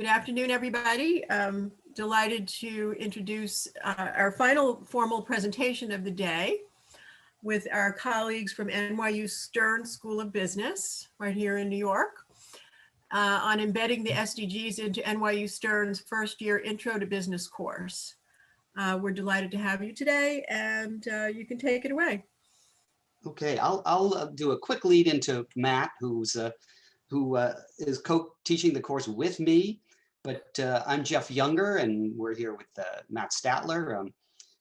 Good afternoon, everybody. Delighted to introduce our final formal presentation of the day with our colleagues from NYU Stern School of Business, right here in New York, on embedding the SDGs into NYU Stern's first year Intro to Business course. We're delighted to have you today, and you can take it away. Okay, I'll do a quick lead into Matt, who is co-teaching the course with me. But I'm Jeff Younger, and we're here with Matt Statler.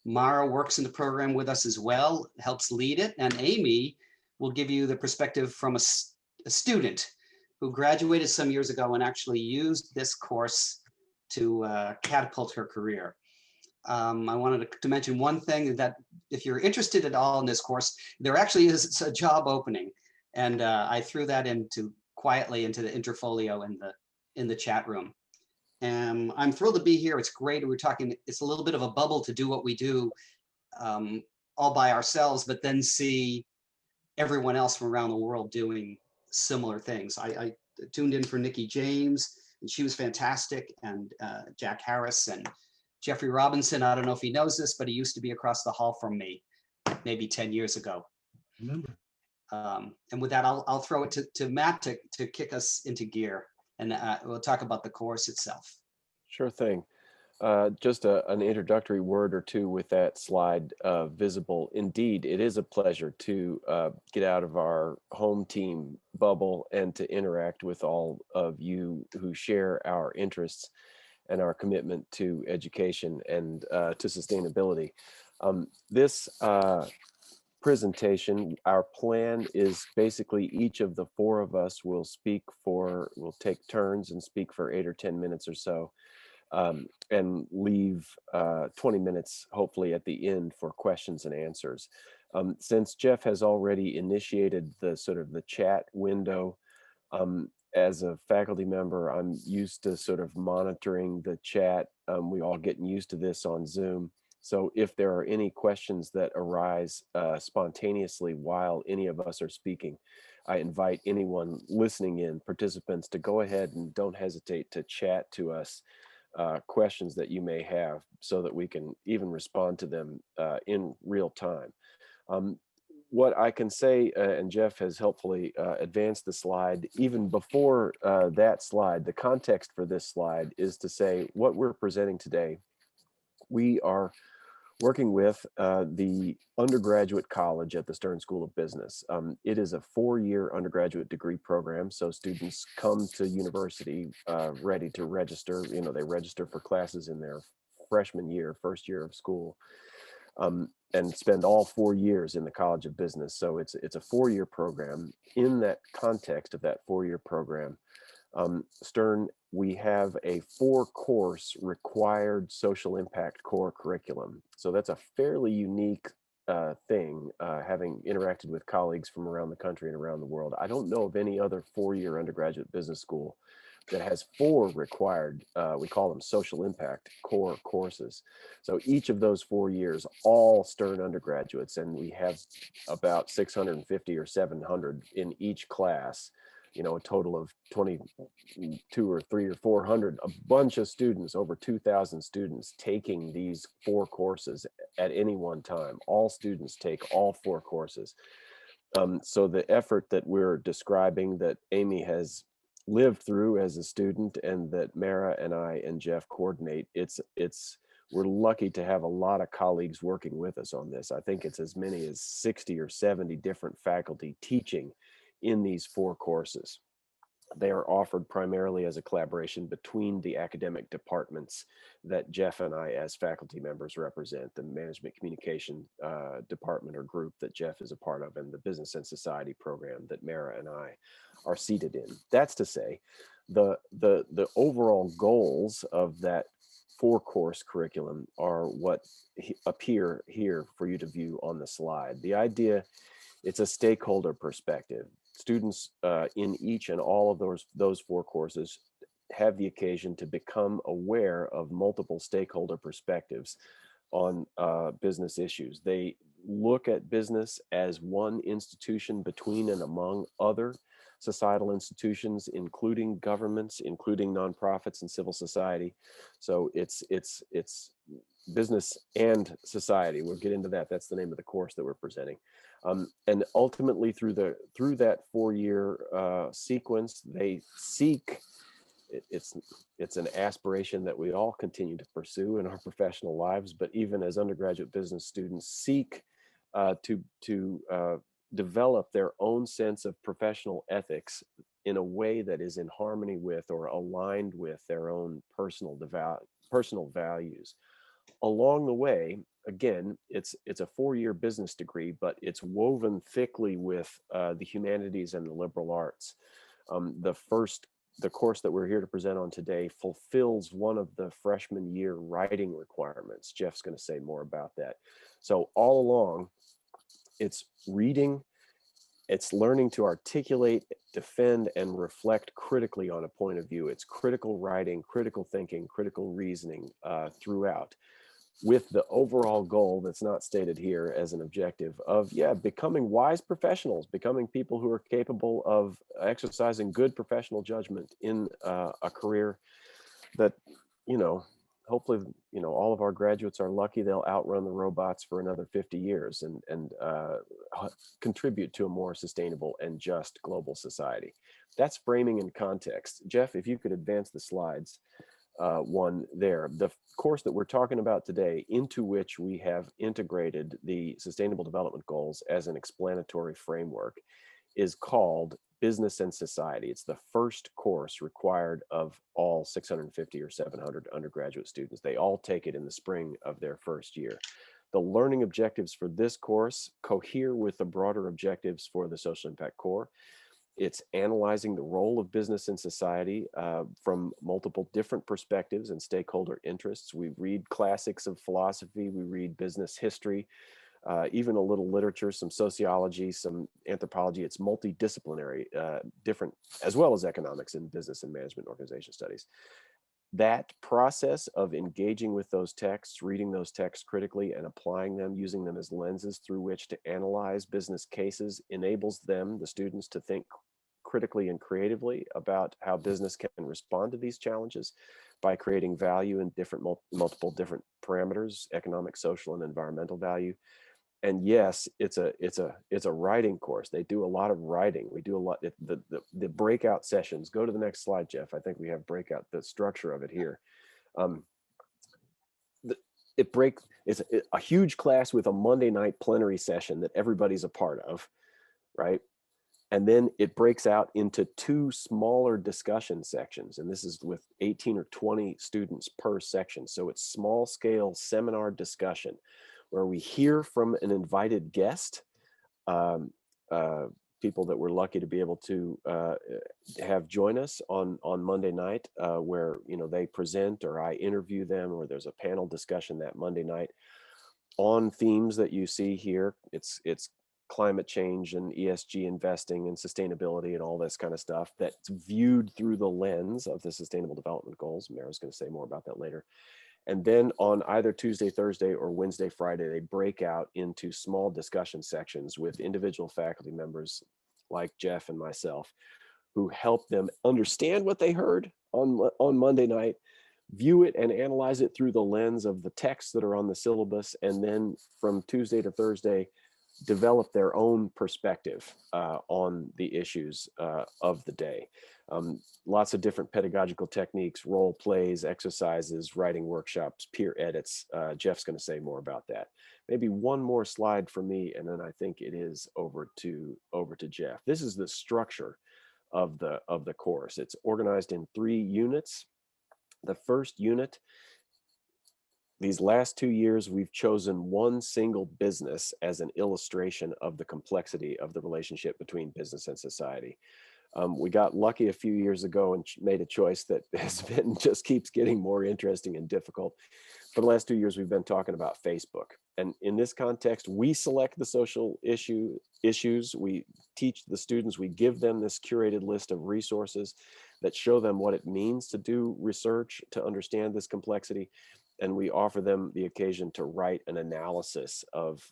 Mara works in the program with us as well, helps lead it, and Amy will give you the perspective from a student who graduated some years ago and actually used this course to catapult her career. I wanted to mention one thing, that if you're interested at all in this course, there actually is a job opening, and I threw that quietly into the interfolio in the chat room. And I'm thrilled to be here. It's great. It's a little bit of a bubble to do what we do all by ourselves, but then see everyone else from around the world doing similar things. I tuned in for Nikki James, and she was fantastic, and Jack Harris and Jeffrey Robinson. I don't know if he knows this, but he used to be across the hall from me maybe 10 years ago. Remember. And with that, I'll throw it to Matt to kick us into gear, and we'll talk about the course itself. Sure thing. Just an introductory word or two with that slide visible. Indeed, it is a pleasure to get out of our home team bubble and to interact with all of you who share our interests and our commitment to education and to sustainability. This presentation, our plan is basically each of the four of us will take turns and speak for 8 or 10 minutes or so, and leave 20 minutes hopefully at the end for questions and answers. Since Jeff has already initiated the chat window, as a faculty member, I'm used to sort of monitoring the chat. We all getting used to this on Zoom. So if there are any questions that arise spontaneously while any of us are speaking, I invite anyone listening in, participants, to go ahead and don't hesitate to chat to us questions that you may have so that we can even respond to them in real time. What I can say, and Jeff has helpfully advanced the slide, even before that slide, the context for this slide is to say what we're presenting today. We are working with the undergraduate college at the Stern School of Business. It is a 4-year undergraduate degree program, so students come to university ready to register. They register for classes in their freshman year, first year of school, and spend all 4 years in the College of Business. So it's a 4-year program. In that context of that 4-year program, Stern, we have a 4-course required social impact core curriculum. So that's a fairly unique thing, having interacted with colleagues from around the country and around the world. I don't know of any other 4-year undergraduate business school that has 4 required, we call them social impact core courses. So each of those 4 years, all Stern undergraduates, and we have about 650 or 700 in each class, a total of 22 or 3 or 400, a bunch of students, over 2,000 students taking these 4 courses at any one time. All students take all 4 courses. So the effort that we're describing, that Amy has lived through as a student, and that Mara and I and Jeff coordinate, we're lucky to have a lot of colleagues working with us on this. I think it's as many as 60 or 70 different faculty teaching in these 4 courses. They are offered primarily as a collaboration between the academic departments that Jeff and I as faculty members represent, the management communication department or group that Jeff is a part of, and the business and society program that Mara and I are seated in. That's to say, the overall goals of that 4-course curriculum are what appear here for you to view on the slide. The idea, it's a stakeholder perspective. Students in each and all of those 4 courses have the occasion to become aware of multiple stakeholder perspectives on business issues. They look at business as one institution between and among other societal institutions, including governments, including nonprofits and civil society. So it's business and society. We'll get into that. That's the name of the course that we're presenting. And ultimately, through that 4-year sequence, they seek. It's an aspiration that we all continue to pursue in our professional lives, but even as undergraduate business students seek to develop their own sense of professional ethics in a way that is in harmony with or aligned with their own personal values. Along the way, again, it's a 4-year business degree, but it's woven thickly with the humanities and the liberal arts. The course that we're here to present on today fulfills one of the freshman year writing requirements. Jeff's going to say more about that. So all along, it's reading, it's learning to articulate, defend, and reflect critically on a point of view. It's critical writing, critical thinking, critical reasoning throughout, with the overall goal that's not stated here as an objective of, becoming wise professionals, becoming people who are capable of exercising good professional judgment in a career that, hopefully, all of our graduates are lucky they'll outrun the robots for another 50 years and contribute to a more sustainable and just global society. That's framing and context. Jeff, if you could advance the slides. One there. The course that we're talking about today, into which we have integrated the Sustainable Development Goals as an explanatory framework, is called Business and Society. It's the first course required of all 650 or 700 undergraduate students. They all take it in the spring of their first year. The learning objectives for this course cohere with the broader objectives for the Social Impact Core. It's analyzing the role of business in society from multiple different perspectives and stakeholder interests. We read classics of philosophy, we read business history, even a little literature, some sociology, some anthropology. It's multidisciplinary, different, as well as economics and business and management organization studies. That process of engaging with those texts, reading those texts critically and applying them, using them as lenses through which to analyze business cases, enables them, the students, to think critically and creatively about how business can respond to these challenges by creating value in multiple different parameters: economic, social, and environmental value. And yes, it's a writing course. They do a lot of writing. We do a lot. The breakout sessions. Go to the next slide, Jeff. I think we have the structure of it here. It's a huge class with a Monday night plenary session that everybody's a part of, right? And then it breaks out into 2 smaller discussion sections. And this is with 18 or 20 students per section. So it's small scale seminar discussion where we hear from an invited guest, people that we're lucky to be able to have join us on Monday night, where they present or I interview them, or there's a panel discussion that Monday night on themes that you see here. It's climate change and ESG investing and sustainability and all this kind of stuff that's viewed through the lens of the Sustainable Development Goals. Mara's going to say more about that later. And then on either Tuesday, Thursday, or Wednesday, Friday, they break out into small discussion sections with individual faculty members like Jeff and myself, who help them understand what they heard on Monday night, view it and analyze it through the lens of the texts that are on the syllabus, and then from Tuesday to Thursday, develop their own perspective on the issues of the day. Lots of different pedagogical techniques, role plays, exercises, writing workshops, peer edits. Jeff's going to say more about that. Maybe one more slide for me, and then I think it is over to Jeff. This is the structure of the course. It's organized in 3 units. The first unit, these last 2 years, we've chosen one single business as an illustration of the complexity of the relationship between business and society. We got lucky a few years ago and made a choice that just keeps getting more interesting and difficult. For the last 2 years, we've been talking about Facebook. And in this context, we select the social issues. We teach the students, we give them this curated list of resources that show them what it means to do research, to understand this complexity. And we offer them the occasion to write an analysis of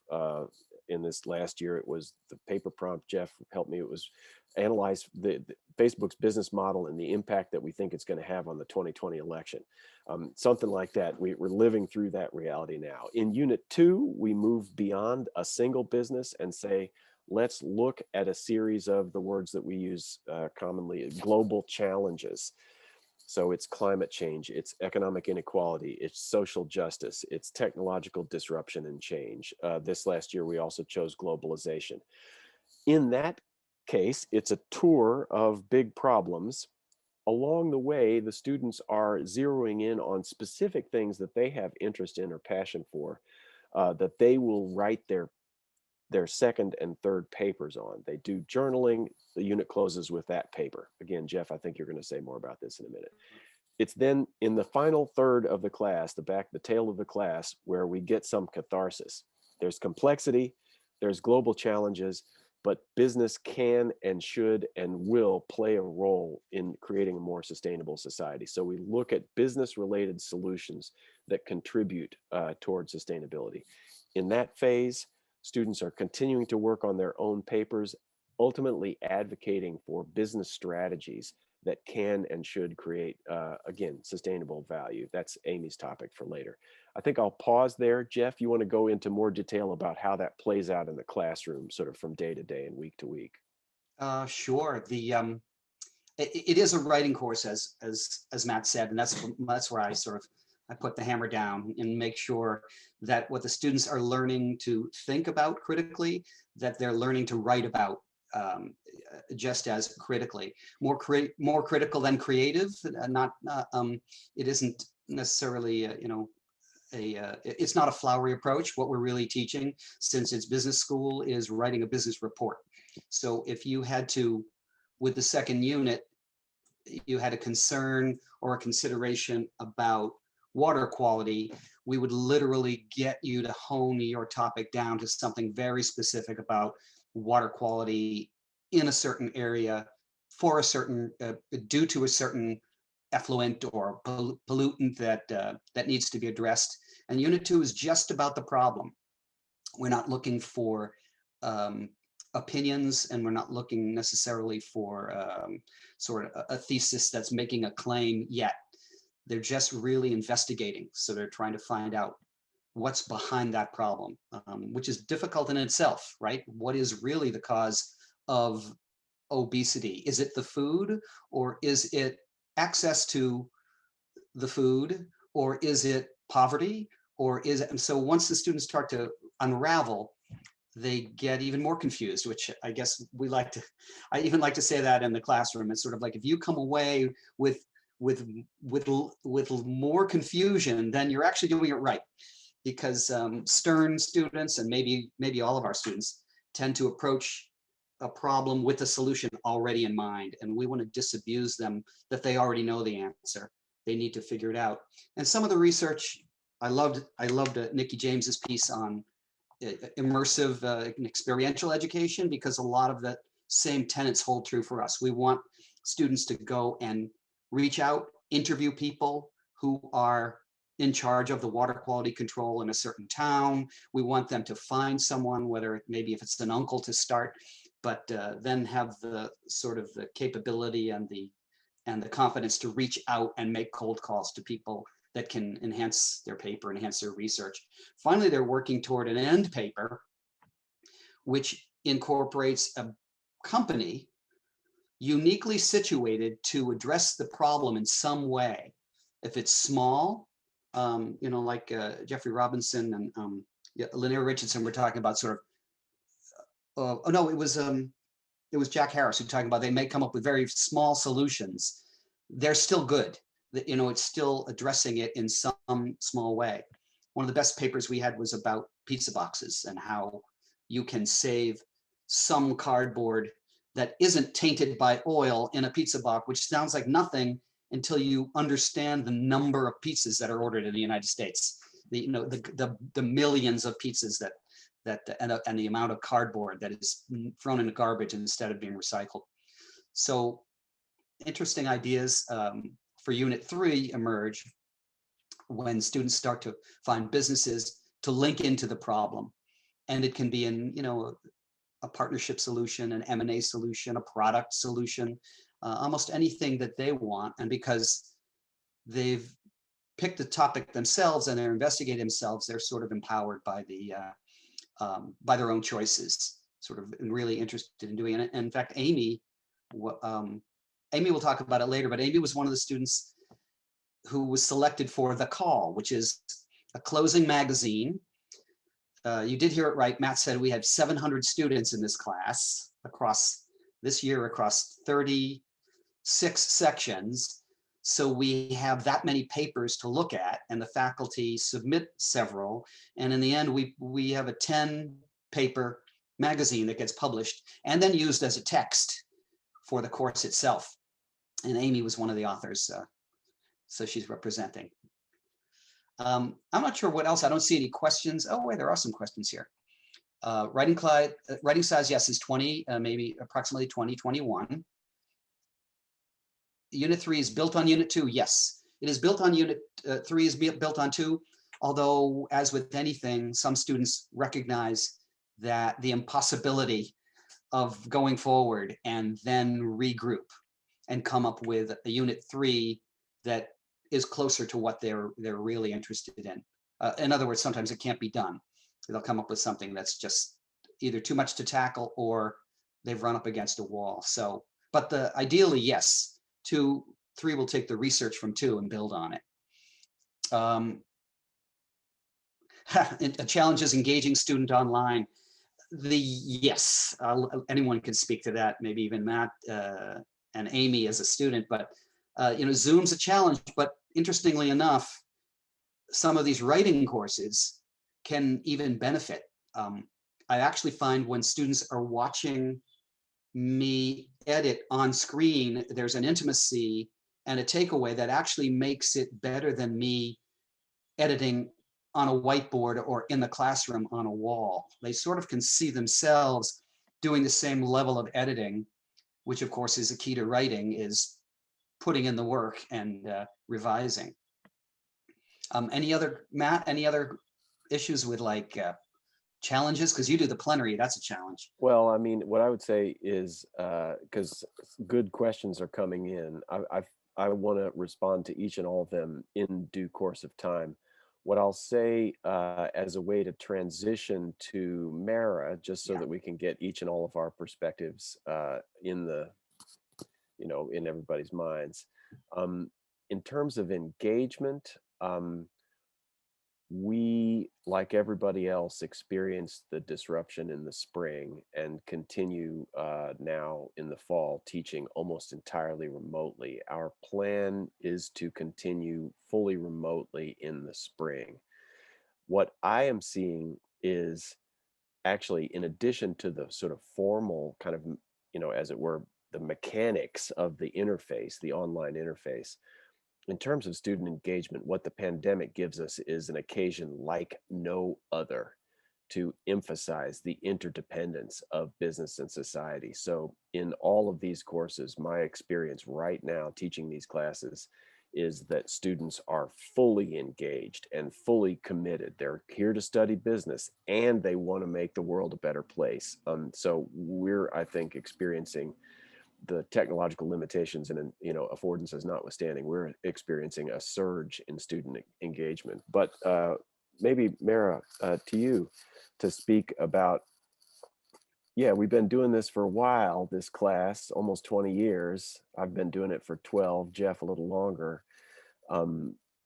in this last year. It was the paper prompt, Jeff helped me, it was analyze the Facebook's business model and the impact that we think it's going to have on the 2020 election. Something like that. We're living through that reality now. In Unit 2, we move beyond a single business and say, let's look at a series of the words that we use commonly, global challenges. So it's climate change, it's economic inequality, it's social justice, it's technological disruption and change. This last year, we also chose globalization. In that case, it's a tour of big problems. Along the way, the students are zeroing in on specific things that they have interest in or passion for, that they will write their second and third papers on. They do journaling. The unit closes with that paper. Again, Jeff, I think you're going to say more about this in a minute. It's then in the final third of the class, the tail of the class, where we get some catharsis. There's complexity, there's global challenges, but business can and should and will play a role in creating a more sustainable society. So we look at business-related solutions that contribute toward sustainability. In that phase, students are continuing to work on their own papers, ultimately advocating for business strategies that can and should create, again, sustainable value. That's Amy's topic for later. I think I'll pause there. Jeff, you want to go into more detail about how that plays out in the classroom, sort of from day to day and week to week? Sure. It is a writing course, as Matt said, and that's where I put the hammer down and make sure that what the students are learning to think about critically, that they're learning to write about just as critically, more critical than creative. It isn't necessarily it's not a flowery approach. What we're really teaching, since it's business school, is writing a business report. So if you had to, with the second unit, you had a concern or a consideration about water quality, we would literally get you to hone your topic down to something very specific about water quality in a certain area for a certain, due to a certain effluent or pollutant that needs to be addressed. And Unit 2 is just about the problem. We're not looking for opinions, and we're not looking necessarily for sort of a thesis that's making a claim yet. They're just really investigating. So they're trying to find out what's behind that problem, which is difficult in itself, right? What is really the cause of obesity? Is it the food, or is it access to the food, or is it poverty, or is it? And so once the students start to unravel, they get even more confused, which I guess I even like to say that in the classroom. It's sort of like, if you come away with more confusion, then you're actually doing it right. Because Stern students, and maybe all of our students, tend to approach a problem with a solution already in mind, and we want to disabuse them that they already know the answer. They need to figure it out. And some of the research, I loved Nikki James's piece on immersive and experiential education, because a lot of the same tenets hold true for us. We want students to go and reach out, interview people who are in charge of the water quality control in a certain town. We want them to find someone, whether maybe if it's an uncle to start, but then have the sort of the capability and the confidence to reach out and make cold calls to people that can enhance their paper, enhance their research. Finally, they're working toward an end paper, which incorporates a company uniquely situated to address the problem in some way. If it's small, like Jeffrey Robinson and Linnea Richardson were talking about, sort of, it was Jack Harris who talking about they may come up with very small solutions. They're still good. It's still addressing it in some small way. One of the best papers we had was about pizza boxes and how you can save some cardboard that isn't tainted by oil in a pizza box, which sounds like nothing until you understand the number of pizzas that are ordered in the United States. The millions of pizzas and the amount of cardboard that is thrown in the garbage instead of being recycled. So interesting ideas for Unit 3 emerge when students start to find businesses to link into the problem. And it can be in, a partnership solution, an M&A solution, a product solution, almost anything that they want. And because they've picked the topic themselves and they're investigating themselves, they're sort of empowered by by their own choices, sort of really interested in doing it. And in fact, Amy will talk about it later, but Amy was one of the students who was selected for The Call, which is a closing magazine. You did hear it right. Matt said we had 700 students in this class across 36 sections. So we have that many papers to look at, and the faculty submit several. And in the end, we have a 10-paper magazine that gets published and then used as a text for the course itself. And Amy was one of the authors, so she's representing. I'm not sure what else. I don't see any questions. Oh, wait, there are some questions here. Writing size, yes, is 20, maybe approximately 20, 21. Unit 3 is built on Unit 2. Yes, it is built on Unit 3 is built on 2. Although, as with anything, some students recognize that the impossibility of going forward and then regroup and come up with a Unit 3 that is closer to what they're really interested in. In other words, sometimes it can't be done. They'll come up with something that's just either too much to tackle or they've run up against a wall. So, but ideally, yes, 2, 3 will take the research from 2 and build on it. A challenge is engaging student online. Yes, anyone can speak to that, maybe even Matt and Amy as a student, but Zoom's a challenge, but interestingly enough, some of these writing courses can even benefit. I actually find when students are watching me edit on screen, there's an intimacy and a takeaway that actually makes it better than me editing on a whiteboard or in the classroom on a wall. They sort of can see themselves doing the same level of editing, which of course is a key to writing, is putting in the work and revising. Matt, any other issues with challenges? Because you do the plenary, that's a challenge. Well, I mean, what I would say is, because good questions are coming in, I want to respond to each and all of them in due course of time. What I'll say as a way to transition to Mara, just so that we can get each and all of our perspectives in everybody's minds. In terms of engagement, we, like everybody else, experienced the disruption in the spring and continue now in the fall teaching almost entirely remotely. Our plan is to continue fully remotely in the spring. What I am seeing is actually, in addition to the sort of formal kind of, as it were, the mechanics of the interface, the online interface, in terms of student engagement, what the pandemic gives us is an occasion like no other to emphasize the interdependence of business and society. So in all of these courses, my experience right now teaching these classes is that students are fully engaged and fully committed. They're here to study business and they want to make the world a better place. So we're, I think, experiencing the technological limitations and affordances notwithstanding, we're experiencing a surge in student engagement. But maybe Mara, to you to speak about, we've been doing this for a while, this class, almost 20 years. I've been doing it for 12, Jeff a little longer.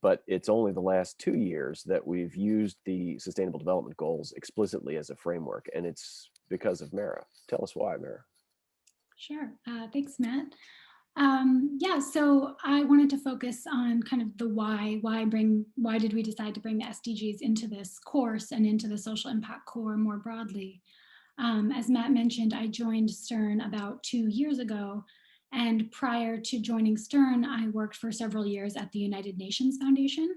But it's only the last 2 years that we've used the Sustainable Development Goals explicitly as a framework, and it's because of Mara. Tell us why, Mara. Sure. Thanks, Matt. So I wanted to focus on kind of the why. Why did we decide to bring the SDGs into this course and into the social impact core more broadly? As Matt mentioned, I joined Stern about 2 years ago. And prior to joining Stern, I worked for several years at the United Nations Foundation,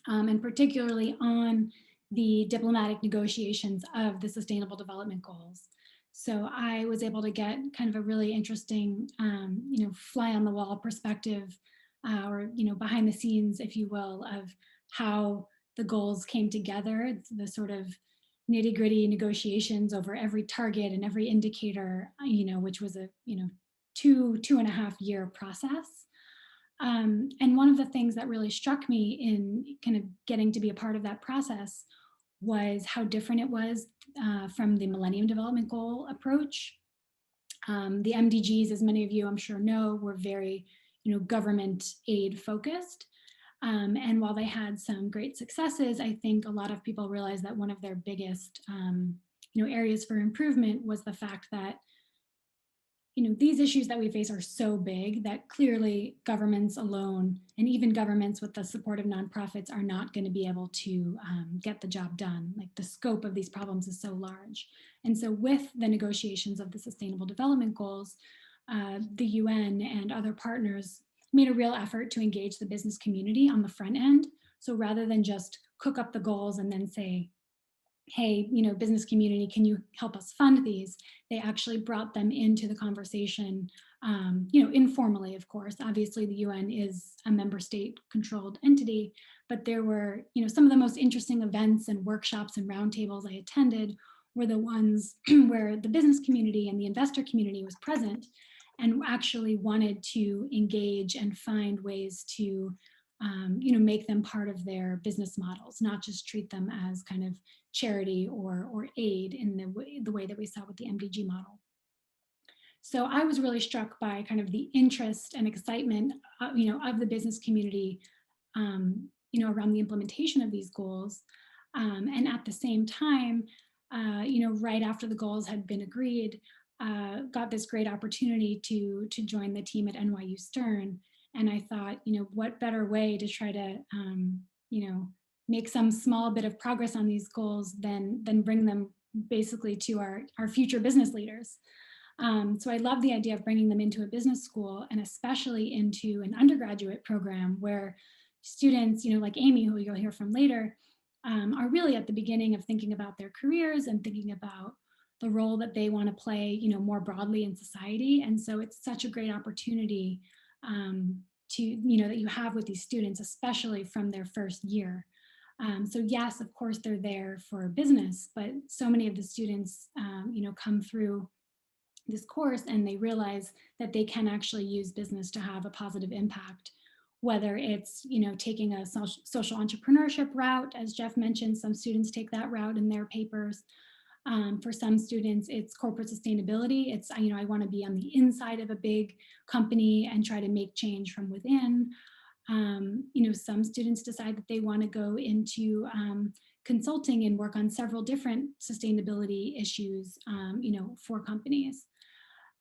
and particularly on the diplomatic negotiations of the Sustainable Development Goals. So I was able to get kind of a really interesting, fly on the wall perspective, or behind the scenes, if you will, of how the goals came together. It's the sort of nitty-gritty negotiations over every target and every indicator, which was a 2.5 year process. And one of the things that really struck me in kind of getting to be a part of that process was how different it was from the Millennium Development Goal approach. The MDGs, as many of you I'm sure know, were very government aid focused. And while they had some great successes, I think a lot of people realized that one of their biggest areas for improvement was the fact that these issues that we face are so big that clearly governments alone, and even governments with the support of nonprofits, are not going to be able to get the job done. Like, the scope of these problems is so large. And so with the negotiations of the Sustainable Development Goals, the UN and other partners made a real effort to engage the business community on the front end. So rather than just cook up the goals and then say, hey, business community, can you help us fund these? They actually brought them into the conversation, informally, of course. Obviously, the UN is a member state controlled entity, but there were, some of the most interesting events and workshops and roundtables I attended were the ones where the business community and the investor community was present and actually wanted to engage and find ways to make them part of their business models, not just treat them as kind of charity or aid in the way that we saw with the MDG model. So I was really struck by kind of the interest and excitement, of the business community, around the implementation of these goals. And at the same time, right after the goals had been agreed, got this great opportunity to join the team at NYU Stern. And I thought, what better way to try to, make some small bit of progress on these goals than bring them basically to our future business leaders. So I love the idea of bringing them into a business school, and especially into an undergraduate program where students, like Amy, who you'll hear from later, are really at the beginning of thinking about their careers and thinking about the role that they want to play, more broadly in society. And so it's such a great opportunity that you have with these students, especially from their first year. So yes, of course, they're there for business, but so many of the students, come through this course and they realize that they can actually use business to have a positive impact, whether it's, taking a social entrepreneurship route. As Jeff mentioned, some students take that route in their papers. For some students, it's corporate sustainability. It's, I want to be on the inside of a big company and try to make change from within. Some students decide that they want to go into consulting and work on several different sustainability issues, for companies.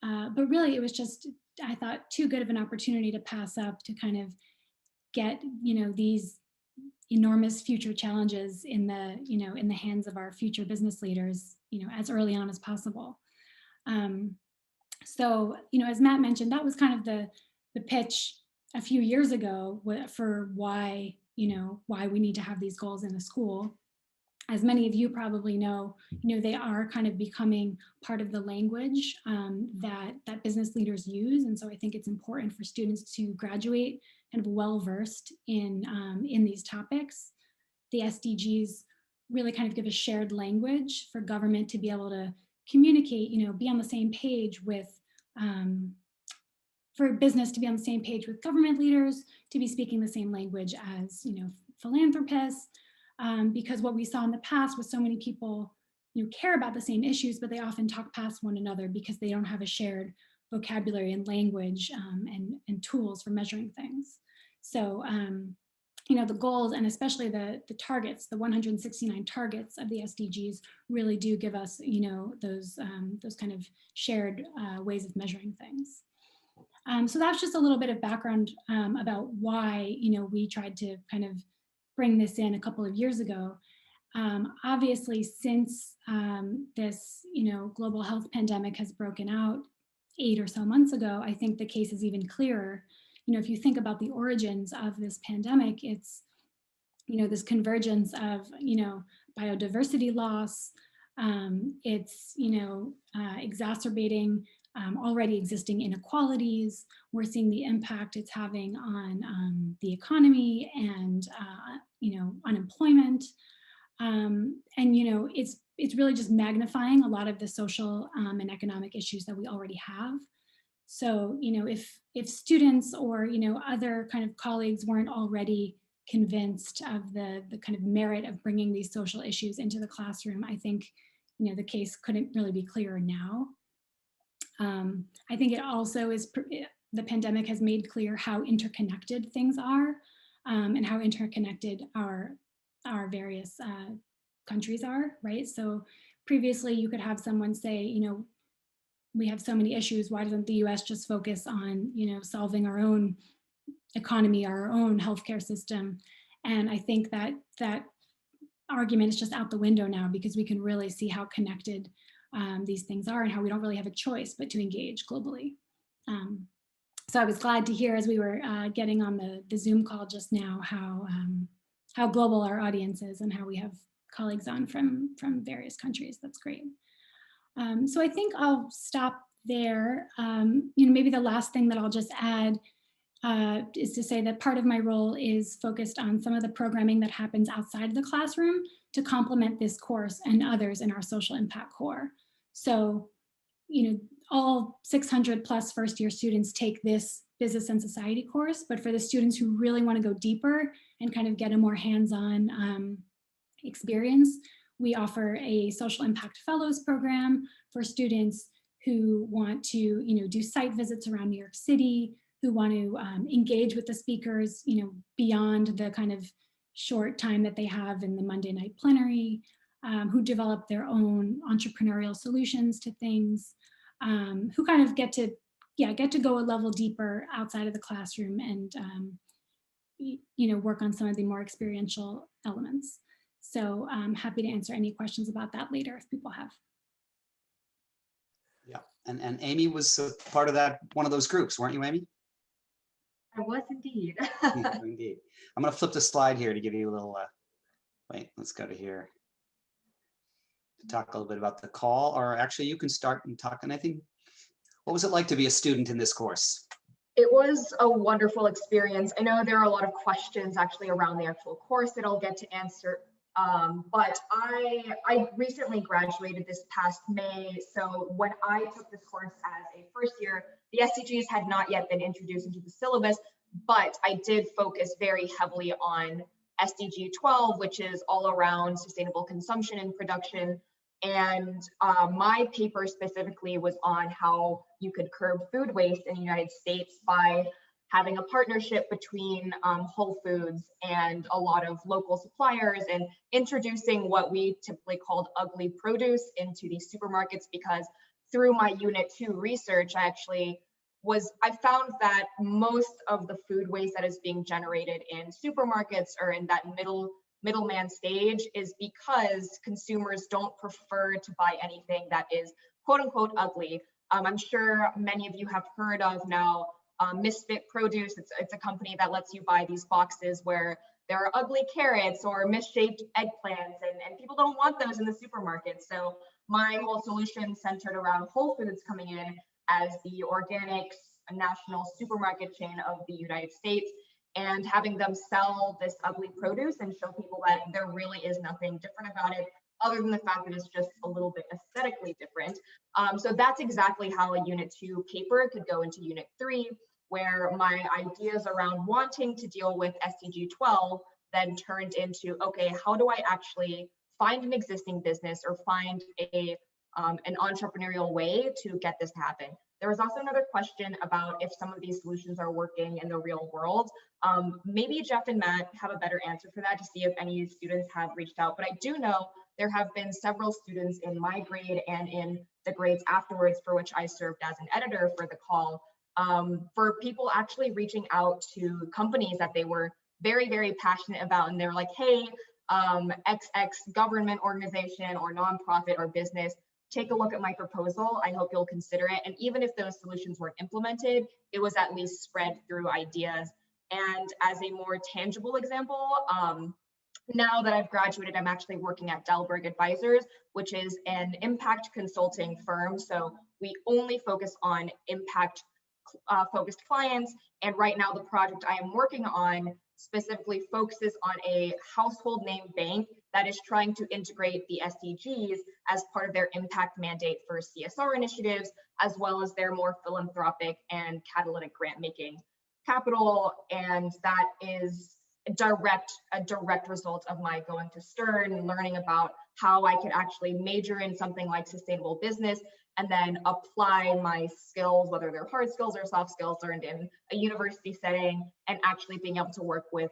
But really, it was just, I thought, too good of an opportunity to pass up to kind of get, these enormous future challenges in the hands of our future business leaders, as early on as possible. So, as Matt mentioned, that was kind of the pitch a few years ago for why we need to have these goals in a school. As many of you probably know, they are kind of becoming part of the language that business leaders use. And so I think it's important for students to graduate kind of well-versed in these topics. The SDGs really kind of give a shared language for government to be able to communicate, be on the same page with, for business to be on the same page with government leaders, to be speaking the same language as, philanthropists. Because what we saw in the past was so many people care about the same issues, but they often talk past one another because they don't have a shared vocabulary and language and tools for measuring things. So, the goals, and especially the targets, the 169 targets of the SDGs, really do give us, those kind of shared ways of measuring things. So that's just a little bit of background about why, we tried to kind of bring this in a couple of years ago. Obviously, since this, global health pandemic has broken out 8 or so months ago, I think the case is even clearer. If you think about the origins of this pandemic, it's, this convergence of, biodiversity loss. It's, exacerbating already existing inequalities. We're seeing the impact it's having on the economy and, unemployment. And it's really just magnifying a lot of the social and economic issues that we already have. So if students or other kind of colleagues weren't already convinced of the kind of merit of bringing these social issues into the classroom, I think the case couldn't really be clearer now. I think it also is, the pandemic has made clear how interconnected things are, and how interconnected our various countries are, right? So previously you could have someone say, we have so many issues, why doesn't the US just focus on, solving our own economy, our own healthcare system? And I think that that argument is just out the window now, because we can really see how connected these things are, and how we don't really have a choice but to engage globally. So I was glad to hear, as we were getting on the Zoom call just now, how global our audience is, and how we have colleagues on from various countries. That's great. So I think I'll stop there. Maybe the last thing that I'll just add is to say that part of my role is focused on some of the programming that happens outside of the classroom to complement this course and others in our social impact core. So, all 600 plus first year students take this business and society course, but for the students who really want to go deeper and kind of get a more hands-on experience, we offer a social impact fellows program for students who want to, do site visits around New York City, who want to engage with the speakers, beyond the kind of short time that they have in the Monday night plenary, who develop their own entrepreneurial solutions to things, who kind of get to go a level deeper outside of the classroom and, work on some of the more experiential elements. So I'm happy to answer any questions about that later if people have. Yeah, and Amy was part of that, one of those groups, weren't you, Amy? I was indeed. Indeed. I'm going to flip the slide here to give you a little, wait, let's go to here. To talk a little bit about the call, or actually you can start and talk on anything. What was it like to be a student in this course? It was a wonderful experience. I know there are a lot of questions actually around the actual course that I'll get to answer. But I recently graduated this past May. So when I took this course as a first year, the SDGs had not yet been introduced into the syllabus, but I did focus very heavily on SDG 12, which is all around sustainable consumption and production. And my paper specifically was on how you could curb food waste in the United States by having a partnership between Whole Foods and a lot of local suppliers, and introducing what we typically called ugly produce into these supermarkets, because through my Unit 2 research, I found that most of the food waste that is being generated in supermarkets or in that middleman stage is because consumers don't prefer to buy anything that is quote unquote ugly. I'm sure many of you have heard of now Misfit Produce. It's a company that lets you buy these boxes where there are ugly carrots or misshaped eggplants, and people don't want those in the supermarket. So my whole solution centered around Whole Foods coming in as the organics national supermarket chain of the United States, and having them sell this ugly produce and show people that there really is nothing different about it, other than the fact that it's just a little bit aesthetically different. So that's exactly how a Unit 2 paper could go into Unit 3, where my ideas around wanting to deal with SDG 12 then turned into, okay, how do I actually find an existing business or find an entrepreneurial way to get this to happen? There was also another question about if some of these solutions are working in the real world. Maybe Jeff and Matt have a better answer for that, to see if any students have reached out. But I do know there have been several students in my grade and in the grades afterwards, for which I served as an editor for the call, for people actually reaching out to companies that they were very, very passionate about. And they're like, hey, XX government organization or nonprofit or business, take a look at my proposal. I hope you'll consider it. And even if those solutions weren't implemented, it was at least spread through ideas. And as a more tangible example, now that I've graduated, I'm actually working at Delberg Advisors, which is an impact consulting firm. So we only focus on impact focused clients. And right now the project I am working on specifically focuses on a household name bank that is trying to integrate the SDGs as part of their impact mandate for CSR initiatives, as well as their more philanthropic and catalytic grant making capital. And that is a direct result of my going to Stern and learning about how I could actually major in something like sustainable business and then apply my skills, whether they're hard skills or soft skills learned in a university setting, and actually being able to work with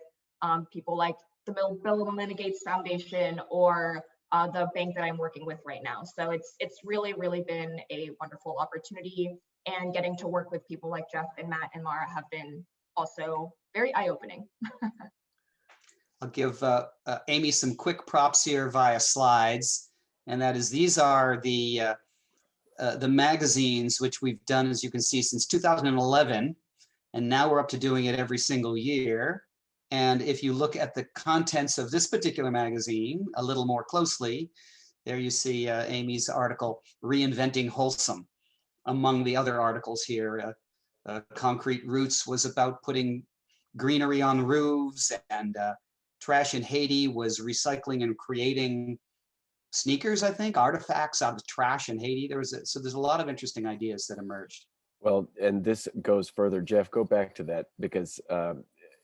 people like the Bill and Melinda Gates Foundation or the bank that I'm working with right now. So it's really been a wonderful opportunity, and getting to work with people like Jeff and Matt and Laura have been also very eye-opening. I'll give Amy some quick props here via slides, and that is these are the magazines which we've done, as you can see, since 2011, and now we're up to doing it every single year. And if you look at the contents of this particular magazine a little more closely, there you see Amy's article, Reinventing Wholesome. Among the other articles here, Concrete Roots was about putting greenery on roofs, and Trash in Haiti was recycling and creating sneakers, I think, artifacts out of trash in Haiti. So there's a lot of interesting ideas that emerged. Well, and this goes further. Jeff, go back to that, because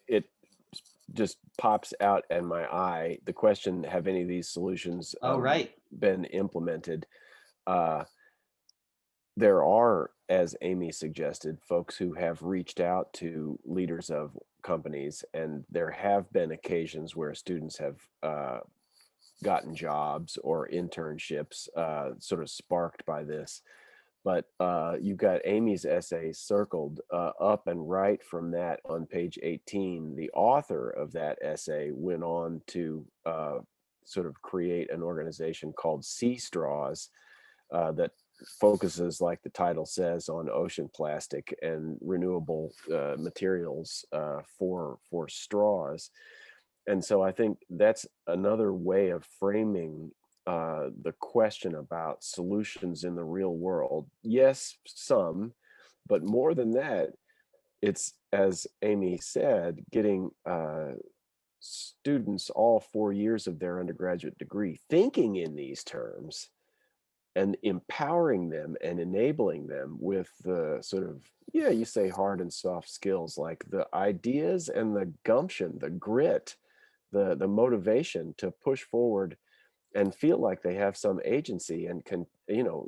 it just pops out in my eye. The question, have any of these solutions been implemented? There are, as Amy suggested, folks who have reached out to leaders of companies, and there have been occasions where students have gotten jobs or internships sort of sparked by this. But you've got Amy's essay circled up and right from that on page 18. The author of that essay went on to sort of create an organization called Sea Straws that focuses, like the title says, on ocean plastic and renewable materials for straws. And so I think that's another way of framing the question about solutions in the real world. Yes, some, but more than that, it's, as Amy said, getting students all 4 years of their undergraduate degree thinking in these terms, and empowering them and enabling them with the sort of, you say hard and soft skills, like the ideas and the gumption, the grit, the motivation to push forward and feel like they have some agency and can,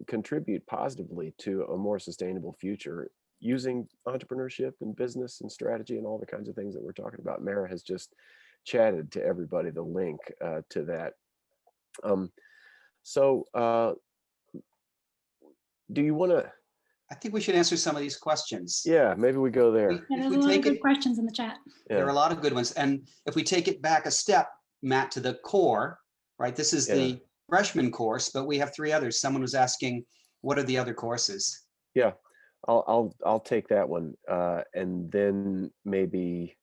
contribute positively to a more sustainable future using entrepreneurship and business and strategy and all the kinds of things that we're talking about. Mara has just chatted to everybody the link to that. Do you want to? I think we should answer some of these questions. Yeah, maybe we go there. Yeah, there's a lot of good questions in the chat. There are a lot of good ones. And if we take it back a step, Matt, to the core, right? This is the freshman course, but we have 3 others. Someone was asking, what are the other courses? Yeah, I'll take that one, and then maybe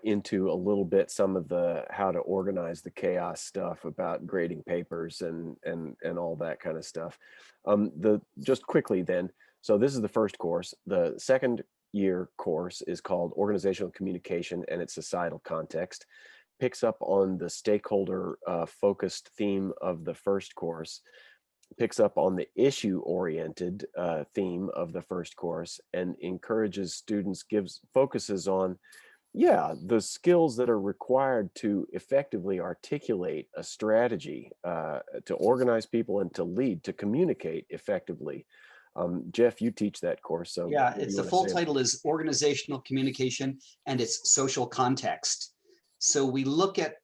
into a little bit some of the how to organize the chaos stuff about grading papers and all that kind of stuff. Just quickly then, so this is the first course. The second year course is called Organizational Communication and its Societal Context. Picks up on the stakeholder focused theme of the first course, picks up on the issue oriented theme of the first course, and encourages students, focuses on the skills that are required to effectively articulate a strategy, to organize people and to lead, to communicate effectively. Jeff, you teach that course. So it's the full title is Organizational Communication and its Social Context. So we look at,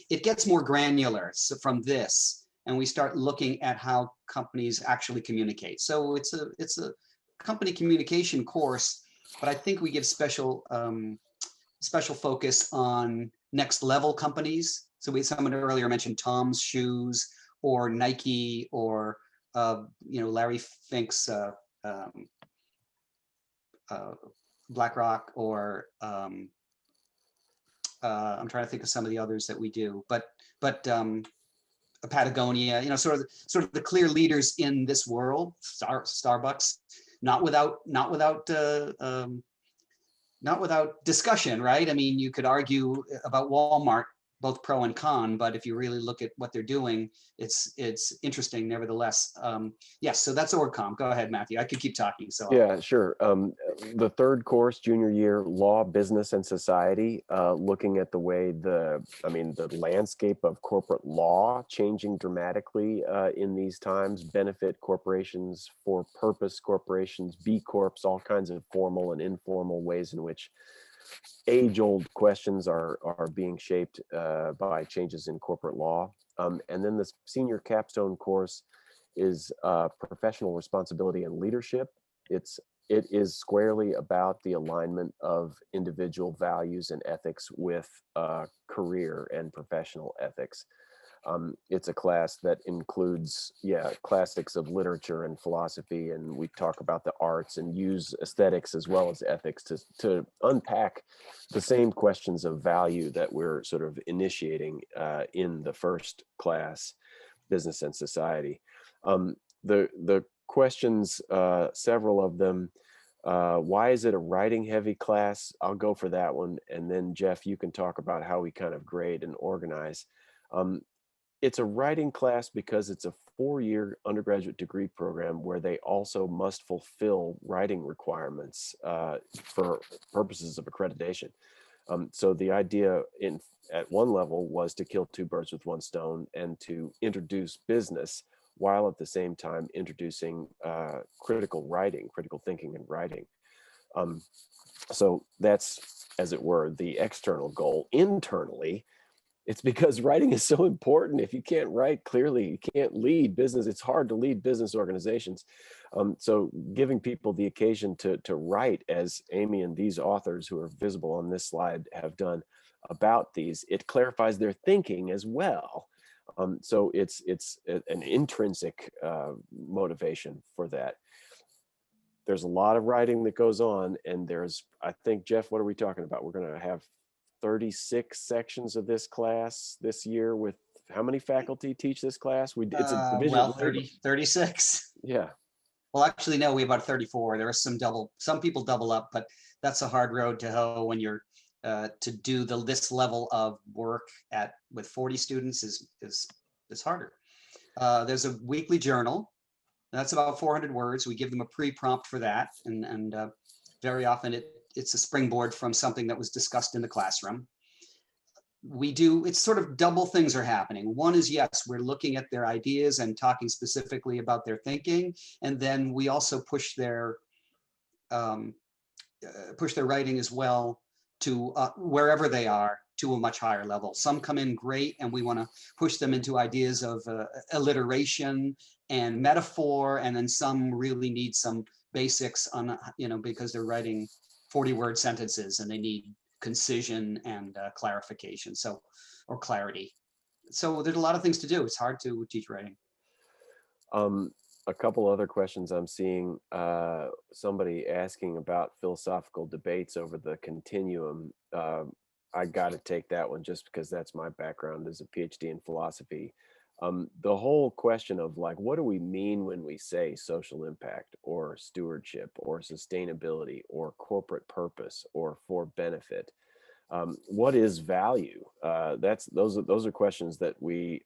it gets more granular from this, and we start looking at how companies actually communicate. So it's a company communication course, but I think we give special focus on next level companies. So someone earlier mentioned Tom's Shoes or Nike or Larry Fink's BlackRock, or I'm trying to think of some of the others that we do, but Patagonia, sort of the clear leaders in this world. Starbucks, not without not without discussion, right? I mean, you could argue about Walmart, both pro and con, but if you really look at what they're doing, it's interesting nevertheless. Yes, so that's OrgCom. Go ahead, Matthew. I could keep talking. So Yeah, sure. The third course, junior year, law, business, and society, looking at the way the landscape of corporate law changing dramatically in these times, benefit corporations, for purpose corporations, B Corps, all kinds of formal and informal ways in which age-old questions are being shaped by changes in corporate law. And then the senior capstone course is professional responsibility and leadership. It is squarely about the alignment of individual values and ethics with career and professional ethics. It's a class that includes, classics of literature and philosophy, and we talk about the arts and use aesthetics as well as ethics to unpack the same questions of value that we're sort of initiating in the first class, business and society. The questions, several of them, why is it a writing heavy class? I'll go for that one. And then Jeff, you can talk about how we kind of grade and organize. It's a writing class because it's a 4-year undergraduate degree program where they also must fulfill writing requirements for purposes of accreditation. So the idea at one level was to kill 2 birds with 1 stone and to introduce business while at the same time introducing critical writing, critical thinking and writing. So that's, as it were, the external goal. Internally, it's because writing is so important. If you can't write clearly, you can't lead business. It's hard to lead business organizations. So giving people the occasion to write, as Amy and these authors who are visible on this slide have done about these, it clarifies their thinking as well. So it's an intrinsic motivation for that. There's a lot of writing that goes on, and I think, Jeff, what are we talking about? We're going to have 36 sections of this class this year. With how many faculty teach this class? It's a division. Well, 36. Yeah. Well, actually, no, we have about 34. There are some people double up, but that's a hard road to hoe when you're to do this level of work with 40 students is harder. There's a weekly journal. That's about 400 words. We give them a pre-prompt for that, and very often it's a springboard from something that was discussed in the classroom. It's sort of double things are happening. One is, yes, we're looking at their ideas and talking specifically about their thinking, and then we also push their writing as well to wherever they are, to a much higher level. Some come in great, and we want to push them into ideas of alliteration and metaphor, and then some really need some basics on, because they're writing 40-word sentences and they need concision and clarification, or clarity. So there's a lot of things to do. It's hard to teach writing. A couple other questions I'm seeing. Somebody asking about philosophical debates over the continuum. I got to take that one just because that's my background as a PhD in philosophy. The whole question of, like, what do we mean when we say social impact or stewardship or sustainability or corporate purpose or for benefit? What is value? Those are questions that we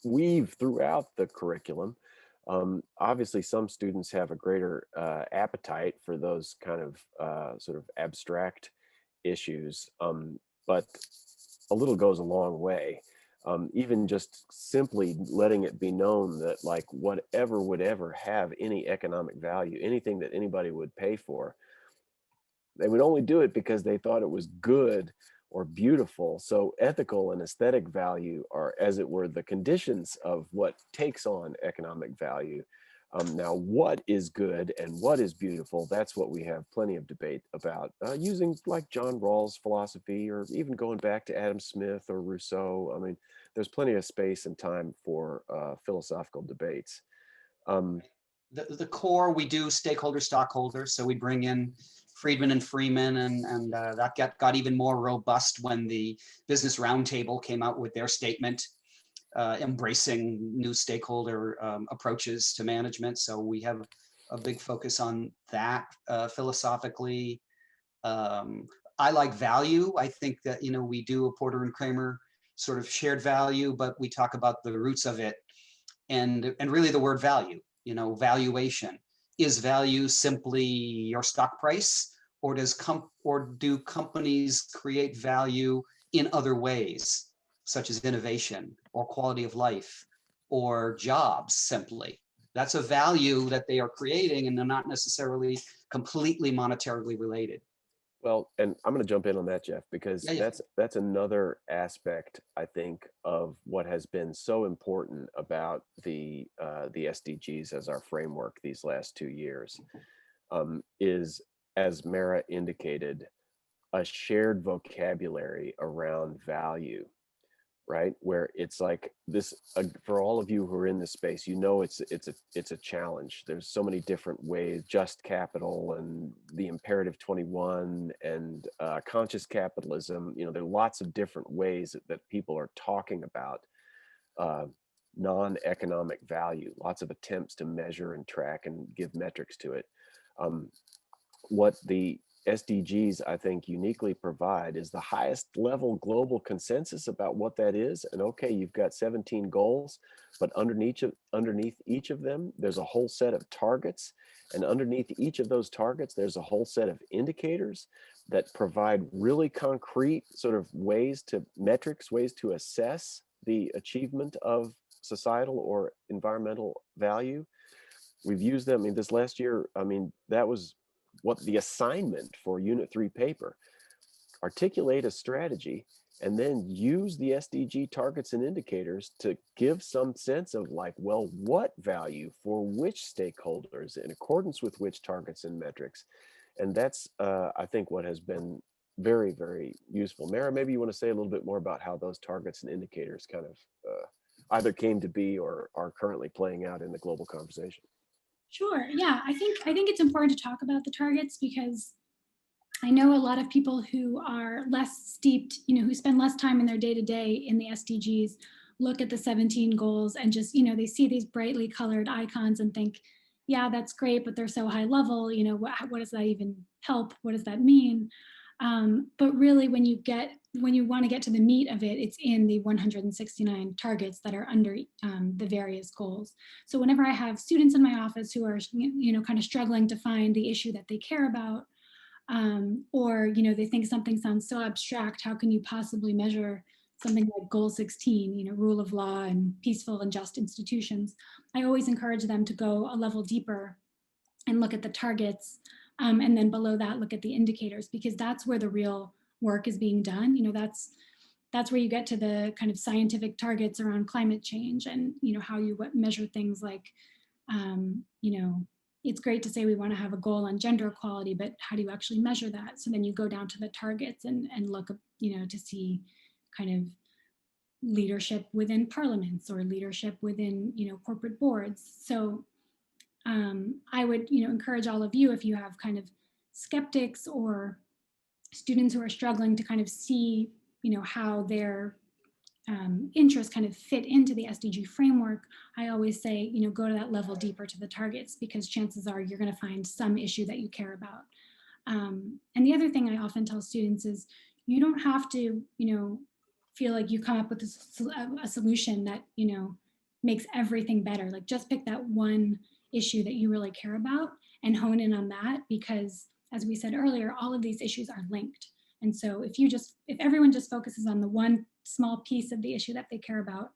weave throughout the curriculum. Obviously, some students have a greater appetite for those kind of sort of abstract issues, but a little goes a long way. Even just simply letting it be known that, like, whatever would ever have any economic value, anything that anybody would pay for, they would only do it because they thought it was good or beautiful. So ethical and aesthetic value are, as it were, the conditions of what takes on economic value. Now, what is good and what is beautiful, that's what we have plenty of debate about, using like John Rawls' philosophy, or even going back to Adam Smith or Rousseau. I mean, there's plenty of space and time for philosophical debates. The core, we do stakeholder stockholders. So we bring in Friedman and Freeman, and that got even more robust when the Business Roundtable came out with their statement, embracing new stakeholder approaches to management. So we have a big focus on that philosophically. I like value. I think that, you know, we do a Porter and Kramer sort of shared value, but we talk about the roots of it and really the word value, you know, valuation. Is value simply your stock price, or do companies create value in other ways, such as innovation or quality of life or jobs simply? That's a value that they are creating, and they're not necessarily completely monetarily related. Well, and I'm going to jump in on that, Jeff, because Yeah, yeah. that's another aspect, I think, of what has been so important about the SDGs as our framework these last 2 years, is, as Mara indicated, a shared vocabulary around value, right? Where it's like this, for all of you who are in this space, you know, it's a challenge. There's so many different ways: just capital and the imperative 21 and conscious capitalism. You know, there are lots of different ways that people are talking about non-economic value, lots of attempts to measure and track and give metrics to it. What the SDGs, I think, uniquely provide is the highest level global consensus about what that is. And okay, you've got 17 goals, but underneath each of them, there's a whole set of targets. And underneath each of those targets, there's a whole set of indicators that provide really concrete sort of ways to metrics, ways to assess the achievement of societal or environmental value. We've used them. I mean, this last year, I mean, that was what the assignment for Unit 3 paper: articulate a strategy and then use the SDG targets and indicators to give some sense of, like, well, what value for which stakeholders in accordance with which targets and metrics. And that's, I think, what has been very, very useful. Mara, maybe you want to say a little bit more about how those targets and indicators kind of either came to be or are currently playing out in the global conversation. Sure. Yeah, I think it's important to talk about the targets, because I know a lot of people who are less steeped, you know, who spend less time in their day-to-day in the SDGs, look at the 17 goals and just, you know, they see these brightly colored icons and think, yeah, that's great, but they're so high level, you know, what does that even help? What does that mean? But really, when you want to get to the meat of it, it's in the 169 targets that are under the various goals. So whenever I have students in my office who are, you know, kind of struggling to find the issue that they care about, or, you know, they think something sounds so abstract, how can you possibly measure something like goal 16, you know, rule of law and peaceful and just institutions? I always encourage them to go a level deeper and look at the targets. And then below that, look at the indicators, because that's where the real work is being done. You know, that's where you get to the kind of scientific targets around climate change, and, you know, how you measure things like, you know, it's great to say we want to have a goal on gender equality, but how do you actually measure that? So then you go down to the targets and look, you know, to see kind of leadership within parliaments or leadership within, you know, corporate boards. So I would, you know, encourage all of you, if you have kind of skeptics or students who are struggling to kind of see, you know, how their interests kind of fit into the SDG framework, I always say, you know, go to that level deeper to the targets, because chances are you're going to find some issue that you care about. And the other thing I often tell students is, you don't have to, you know, feel like you come up with a solution that, you know, makes everything better. Like, just pick that one issue that you really care about and hone in on that, because, as we said earlier, all of these issues are linked. And so if everyone just focuses on the one small piece of the issue that they care about,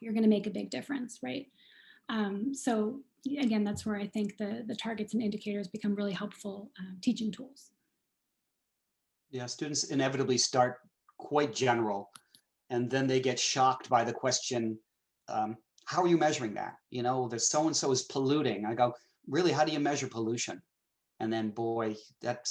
you're going to make a big difference, right? So again, that's where I think the targets and indicators become really helpful teaching tools. Yeah, students inevitably start quite general, and then they get shocked by the question, how are you measuring that? You know, that so-and-so is polluting. I go, really, how do you measure pollution? And then, boy, that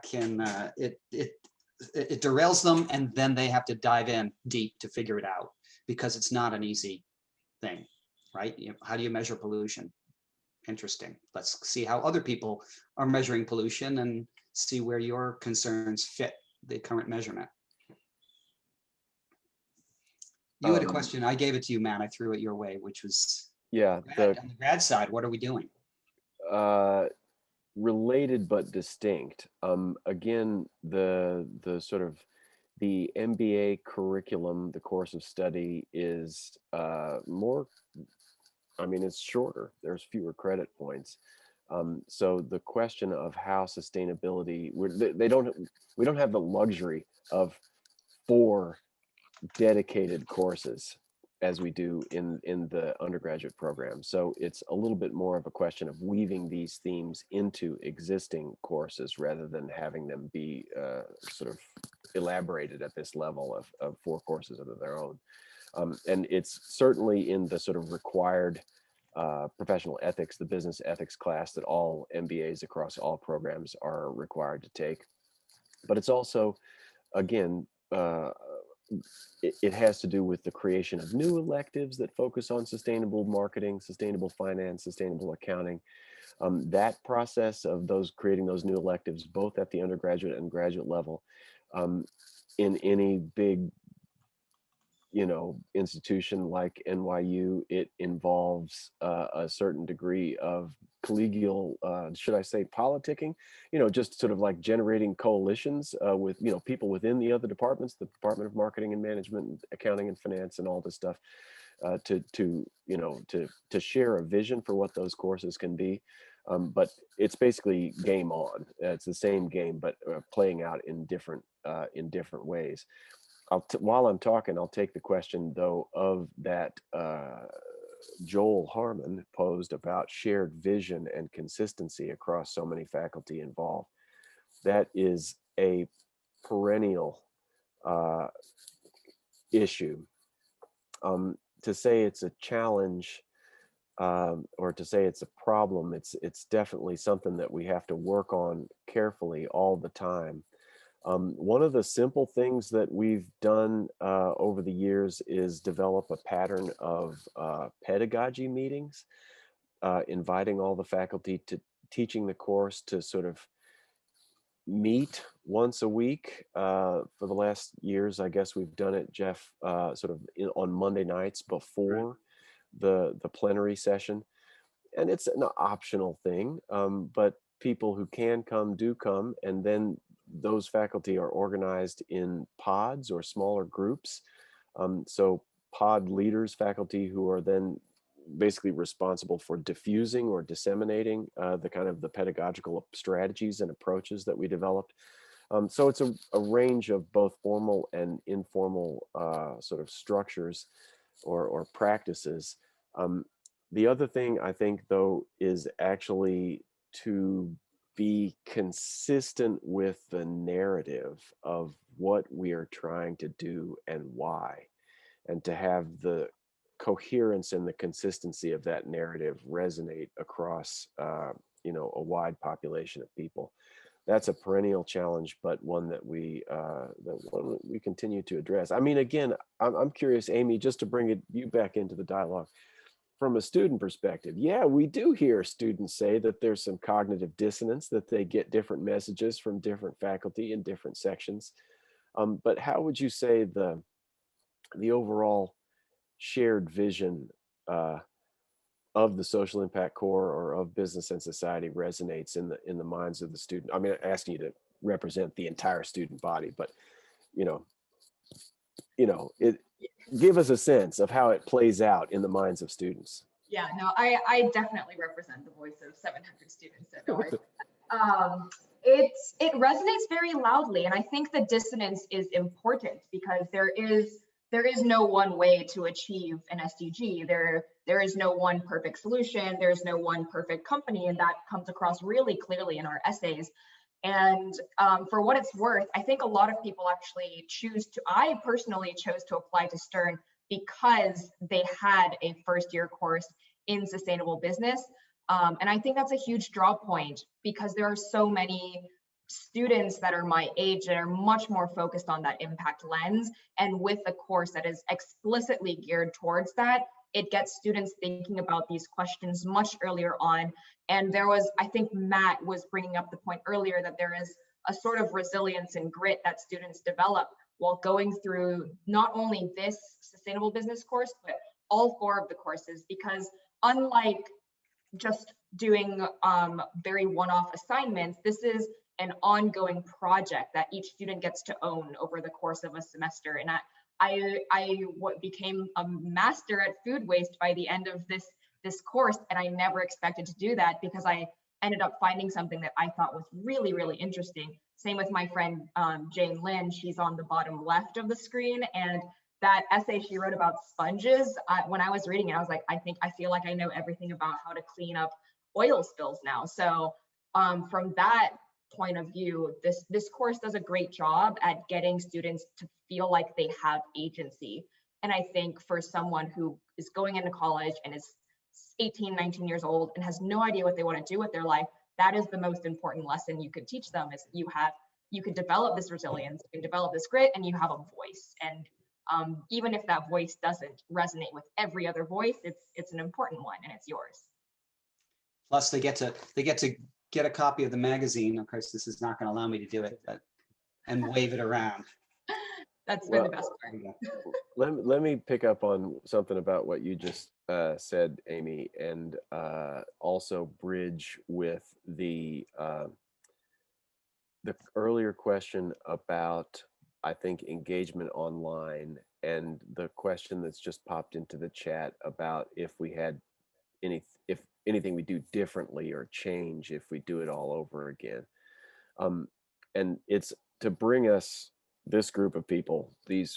can, it derails them, and then they have to dive in deep to figure it out, because it's not an easy thing, right? You know, how do you measure pollution? Interesting. Let's see how other people are measuring pollution and see where your concerns fit the current measurement. You had a question. I gave it to you, Matt. I threw it your way, which was, Yeah, on the grad side, what are we doing? related but distinct. Again, the sort of the MBA curriculum, the course of study is more, I mean, it's shorter. There's fewer credit points. So the question of how sustainability, we don't have the luxury of 4 dedicated courses as we do in the undergraduate program. So it's a little bit more of a question of weaving these themes into existing courses rather than having them be sort of elaborated at this level of 4 courses of their own. And it's certainly in the sort of required professional ethics, the business ethics class that all MBAs across all programs are required to take. But it's also, again, it has to do with the creation of new electives that focus on sustainable marketing, sustainable finance, sustainable accounting. That process of creating those new electives, both at the undergraduate and graduate level, in any big, institution like NYU, it involves a certain degree of collegial, should I say, politicking, just sort of like generating coalitions with, people within the other departments, the Department of Marketing and Management, Accounting and Finance, and all this stuff, to share a vision for what those courses can be. But it's basically game on. It's the same game, but playing out in different ways. While I'm talking, I'll take the question though of that Joel Harmon posed about shared vision and consistency across so many faculty involved. That is a perennial issue. To say it's a challenge or to say it's a problem, it's definitely something that we have to work on carefully all the time. One of the simple things that we've done over the years is develop a pattern of pedagogy meetings, inviting all the faculty to teaching the course to sort of meet once a week. For the last years, I guess we've done it, Jeff, sort of on Monday nights before the plenary session. And it's an optional thing, but people who can come do come, and then those faculty are organized in pods or smaller groups. So pod leaders, faculty who are then basically responsible for diffusing or disseminating the kind of the pedagogical strategies and approaches that we developed. So it's a range of both formal and informal sort of structures or practices. The other thing I think though is actually to be consistent with the narrative of what we are trying to do and why, and to have the coherence and the consistency of that narrative resonate across a wide population of people. That's a perennial challenge, but one that we continue to address. I mean, again, I'm curious, Amy, just to bring you back into the dialogue. From a student perspective, yeah, we do hear students say that there's some cognitive dissonance, that they get different messages from different faculty in different sections. But how would you say the overall shared vision of the social impact core or of business and society resonates in the minds of the student? I mean, I'm asking you to represent the entire student body, but give us a sense of how it plays out in the minds of students. Yeah, no, I definitely represent the voice of 700 students. So no, it resonates very loudly, and I think the dissonance is important because there is no one way to achieve an SDG. There is no one perfect solution. There's no one perfect company, and that comes across really clearly in our essays. And for what it's worth, I think a lot of people actually I personally chose to apply to Stern because they had a first-year course in sustainable business. And I think that's a huge draw point because there are so many students that are my age that are much more focused on that impact lens. And with a course that is explicitly geared towards that, it gets students thinking about these questions much earlier on. And I think Matt was bringing up the point earlier that there is a sort of resilience and grit that students develop while going through not only this sustainable business course, but all 4 of the courses, because unlike just doing very one-off assignments. This is an ongoing project that each student gets to own over the course of a semester. And I became a master at food waste by the end of this course, and I never expected to do that because I ended up finding something that I thought was really, really interesting. Same with my friend Jane Lynn. She's on the bottom left of the screen, and that essay she wrote about sponges, when I was reading it, I was like, I feel like I know everything about how to clean up oil spills now. So from that point of view, this course does a great job at getting students to feel like they have agency. And I think for someone who is going into college and is 18, 19 years old and has no idea what they want to do with their life, that is the most important lesson you could teach them, is you could develop this resilience, you can develop this grit, and you have a voice. And even if that voice doesn't resonate with every other voice, it's an important one and it's yours. Plus they get to get a copy of the magazine. Of course, this is not going to allow me to do it, but, and wave it around. That's been the best part. Let me pick up on something about what you just said, Amy, and also bridge with the earlier question about, I think, engagement online, and the question that's just popped into the chat about if we had if anything we do differently or change if we do it all over again. And it's to bring us, this group of people,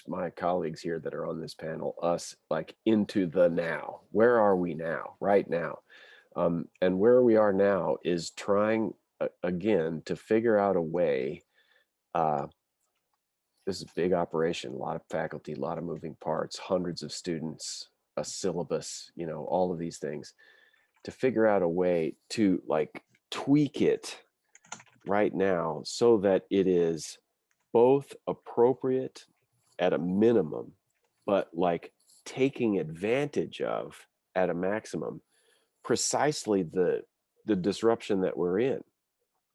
my colleagues here that are on this panel, us, like, into the now. Where are we now, right now? And where we are now is trying again to figure out a way. This is a big operation, a lot of faculty, a lot of moving parts, hundreds of students, a syllabus, all of these things, to figure out a way to, like, tweak it right now so that it is both appropriate at a minimum, but, like, taking advantage of at a maximum precisely the disruption that we're in.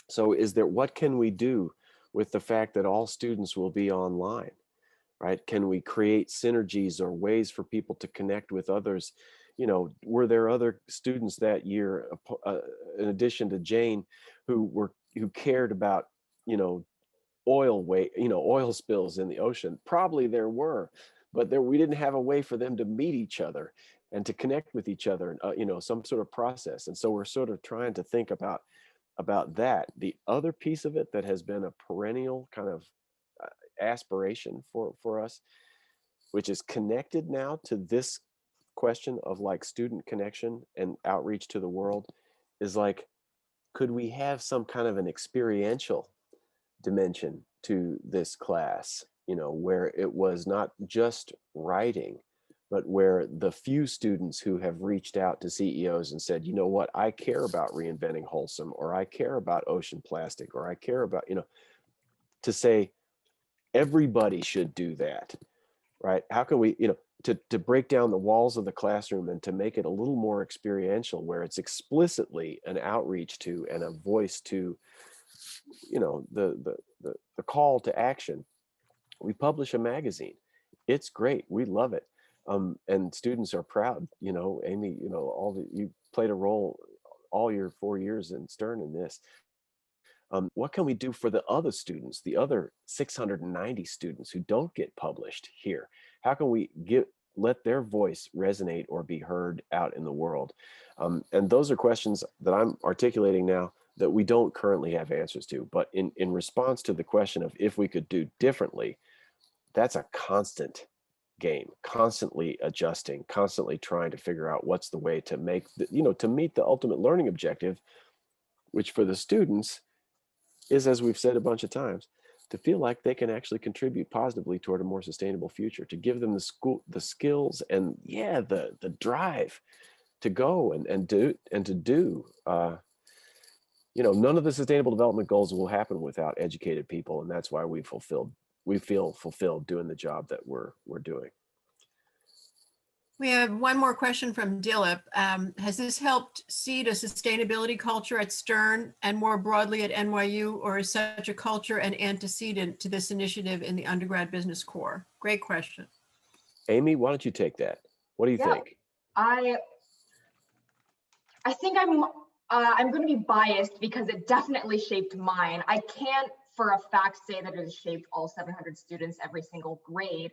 So what can we do with the fact that all students will be online, right? Can we create synergies or ways for people to connect with others? Were there other students that year, in addition to Jane, who cared about, oil spills in the ocean? Probably there were, but we didn't have a way for them to meet each other and to connect with each other, some sort of process. And so we're sort of trying to think about that. The other piece of it that has been a perennial kind of aspiration for us, which is connected now to this question of, like, student connection and outreach to the world, is, like, could we have some kind of an experiential dimension to this class, where it was not just writing, but where the few students who have reached out to CEOs and said, you know what, I care about reinventing wholesome, or I care about ocean plastic, or I care about, to say everybody should do that, right? How can we, to break down the walls of the classroom and to make it a little more experiential, where it's explicitly an outreach to and a voice to, the call to action. We publish a magazine. It's great. We love it. And students are proud, Amy, you played a role all your 4 years in Stern in this. What can we do for the other students, the other 690 students who don't get published here? How can we let their voice resonate or be heard out in the world? And those are questions that I'm articulating now that we don't currently have answers to. But in response to the question of if we could do differently, that's a constant game, constantly adjusting, constantly trying to figure out what's the way to make, to meet the ultimate learning objective, which for the students is, as we've said a bunch of times, to feel like they can actually contribute positively toward a more sustainable future, to give them the skills and the drive to go and to do. None of the sustainable development goals will happen without educated people, and that's why we feel fulfilled doing the job that we're doing. We have one more question from Dilip. Has this helped seed a sustainability culture at Stern and more broadly at NYU, or is such a culture an antecedent to this initiative in the undergrad business core? Great question. Amy, why don't you take that? What do you think? I think I'm going to be biased because it definitely shaped mine. I can't for a fact say that it has shaped all 700 students every single grade,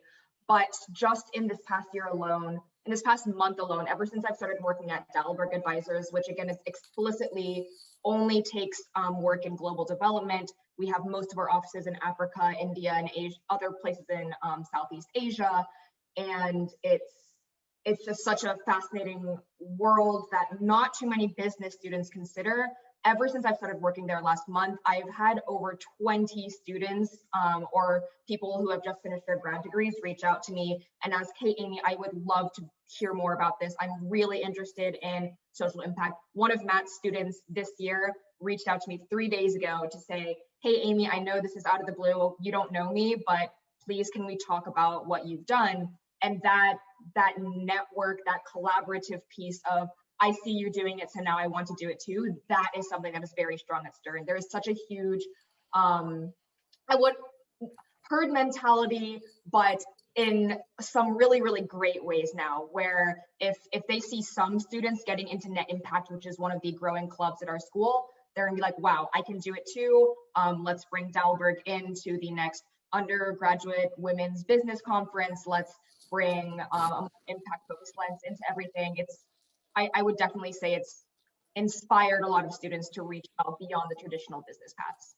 but just in this past year alone, in this past month alone, ever since I've started working at Statler Advisors, which again is explicitly only takes work in global development. We have most of our offices in Africa, India, and Asia, other places in Southeast Asia, and it's just such a fascinating world that not too many business students consider. Ever since I've started working there last month, I've had over 20 students or people who have just finished their grad degrees reach out to me and ask, hey, Amy, I would love to hear more about this. I'm really interested in social impact. One of Matt's students this year reached out to me 3 days ago to say, hey, Amy, I know this is out of the blue. You don't know me, but please, can we talk about what you've done? And that network, that collaborative piece of, I see you doing it, so now I want to do it too. That is something that is very strong at Stern. There is such a huge, herd mentality, but in some really, really great ways now, where if they see some students getting into net impact, which is one of the growing clubs at our school, they're gonna be like, wow, I can do it too. Let's bring Dalberg into the next undergraduate women's business conference. Let's bring a impact focused lens into everything. I would definitely say it's inspired a lot of students to reach out beyond the traditional business paths.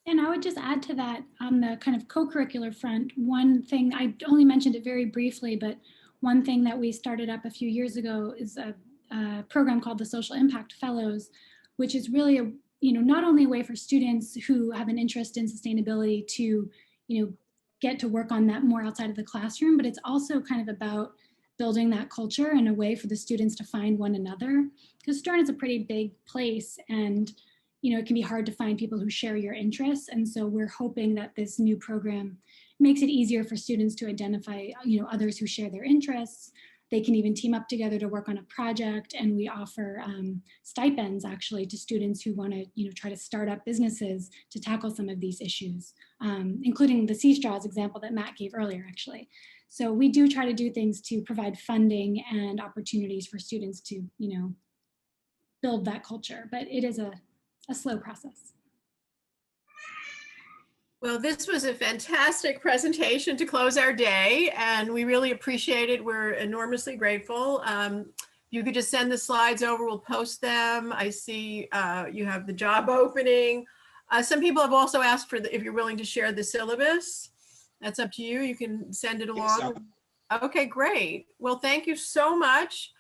And I would just add to that on the kind of co-curricular front, one thing, I only mentioned it very briefly, but one thing that we started up a few years ago is a program called the Social Impact Fellows, which is really a, not only a way for students who have an interest in sustainability to, get to work on that more outside of the classroom, but it's also kind of about building that culture and a way for the students to find one another. Because Stern is a pretty big place, and it can be hard to find people who share your interests. And so we're hoping that this new program makes it easier for students to identify, others who share their interests. They can even team up together to work on a project, and we offer stipends actually to students who want to, try to start up businesses to tackle some of these issues, including the Sea Straws example that Matt gave earlier, actually. So we do try to do things to provide funding and opportunities for students to, build that culture, but it is a slow process. Well, this was a fantastic presentation to close our day, and we really appreciate it. We're enormously grateful. You could just send the slides over, we'll post them. I see you have the job opening. Some people have also asked for if you're willing to share the syllabus. That's up to you. You can send it along. Okay, great. Well, thank you so much.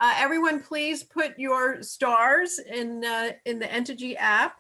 Everyone, please put your stars in the Entergy app